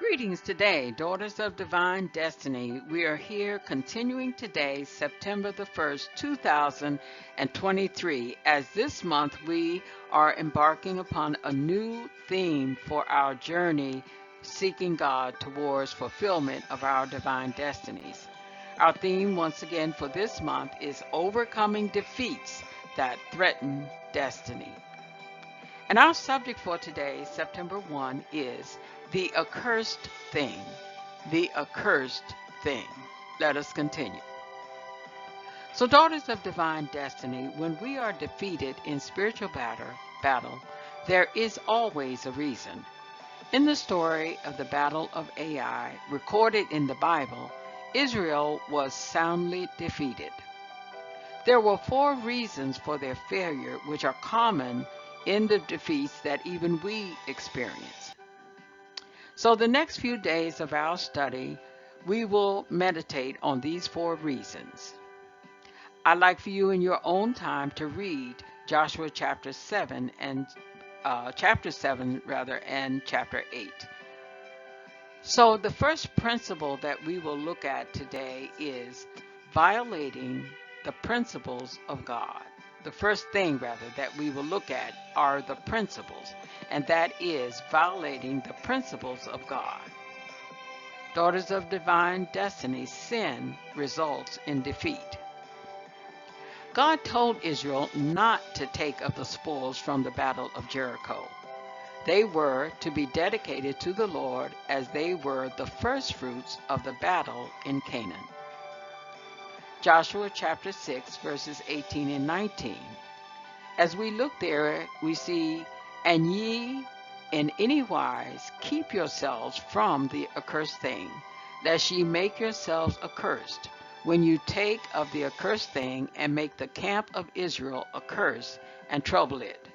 Greetings today, daughters of Divine Destiny. We are here continuing today, September the 1st, 2023, as this month we are embarking upon a new theme for our journey, seeking God towards fulfillment of our divine destinies. Our theme once again for this month is overcoming defeats that threaten destiny. And our subject for today, September 1, is the accursed thing. The accursed thing. Let us continue. So, daughters of divine destiny, when we are defeated in spiritual battle, there is always a reason. In the story of the Battle of Ai, recorded in the Bible, Israel was soundly defeated. There were 4 reasons for their failure, which are common in the defeats that even we experience. So the next few days of our study, we will meditate on these 4 reasons. I'd like for you in your own time to read Joshua chapter 7 and chapter 8. So the first principle that we will look at today is violating the principles of God. The first thing, that we will look at are the principles, and that is violating the principles of God. Daughters of divine destiny, sin results in defeat. God told Israel not to take of the spoils from the battle of Jericho. They were to be dedicated to the Lord as they were the first fruits of the battle in Canaan. Joshua chapter 6, verses 18 and 19. As we look there, we see, "And ye in any wise keep yourselves from the accursed thing, lest ye make yourselves accursed, when you take of the accursed thing and make the camp of Israel accursed and trouble it.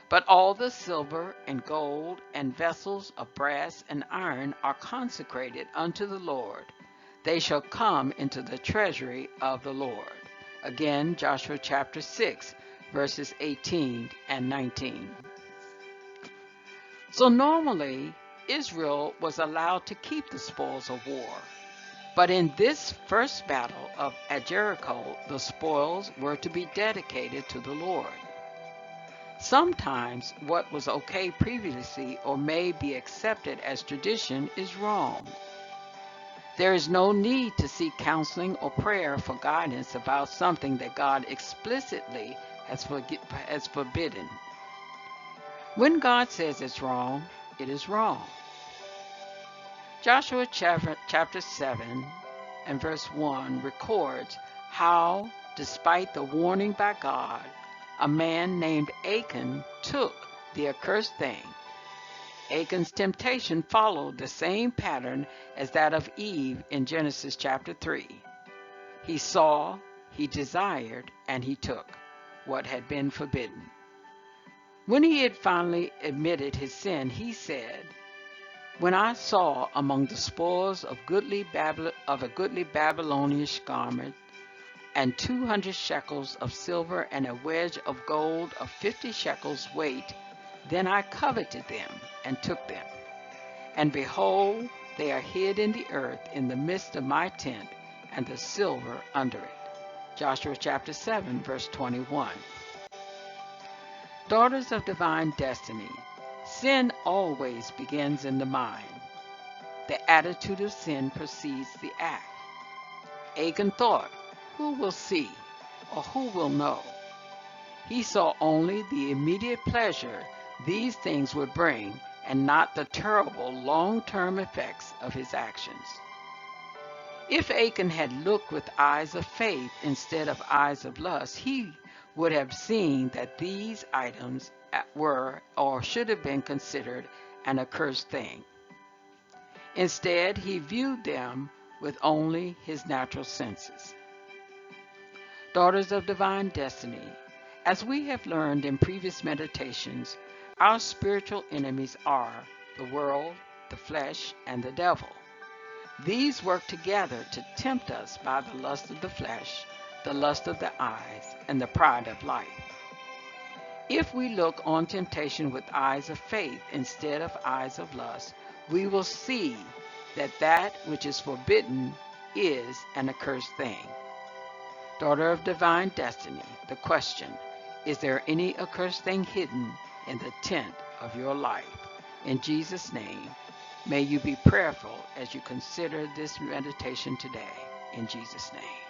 But all the silver and gold and vessels of brass and iron are consecrated unto the Lord. They shall come into the treasury of the Lord." Again, Joshua chapter 6, verses 18 and 19. So normally, Israel was allowed to keep the spoils of war. But in this first battle at Jericho, the spoils were to be dedicated to the Lord. Sometimes what was okay previously or may be accepted as tradition is wrong. There is no need to seek counseling or prayer for guidance about something that God explicitly has forbidden. When God says it's wrong, it is wrong. Joshua chapter 7 and verse 1 records how, despite the warning by God, a man named Achan took the accursed thing. Achan's temptation followed the same pattern as that of Eve in Genesis chapter 3. He saw, he desired, and he took what had been forbidden. When he had finally admitted his sin, he said, "When I saw among the spoils of a goodly Babylonian garment, and 200 shekels of silver and a wedge of gold of 50 shekels weight, then I coveted them and took them. And behold, they are hid in the earth in the midst of my tent, and the silver under it." Joshua chapter 7, verse 21. Daughters of divine destiny, sin always begins in the mind. The attitude of sin precedes the act. Achan thought, "Who will see, or who will know?" He saw only the immediate pleasure these things would bring, and not the terrible long-term effects of his actions. If Achan had looked with eyes of faith instead of eyes of lust, he would have seen that these items were or should have been considered an accursed thing. Instead, he viewed them with only his natural senses. Daughters of divine destiny, as we have learned in previous meditations, our spiritual enemies are the world, the flesh, and the devil. These work together to tempt us by the lust of the flesh, the lust of the eyes, and the pride of life. If we look on temptation with eyes of faith instead of eyes of lust, we will see that that which is forbidden is an accursed thing. Daughter of Divine Destiny, the question, is there any accursed thing hidden in the tent of your life? In Jesus' name, may you be prayerful as you consider this meditation today. In Jesus' name.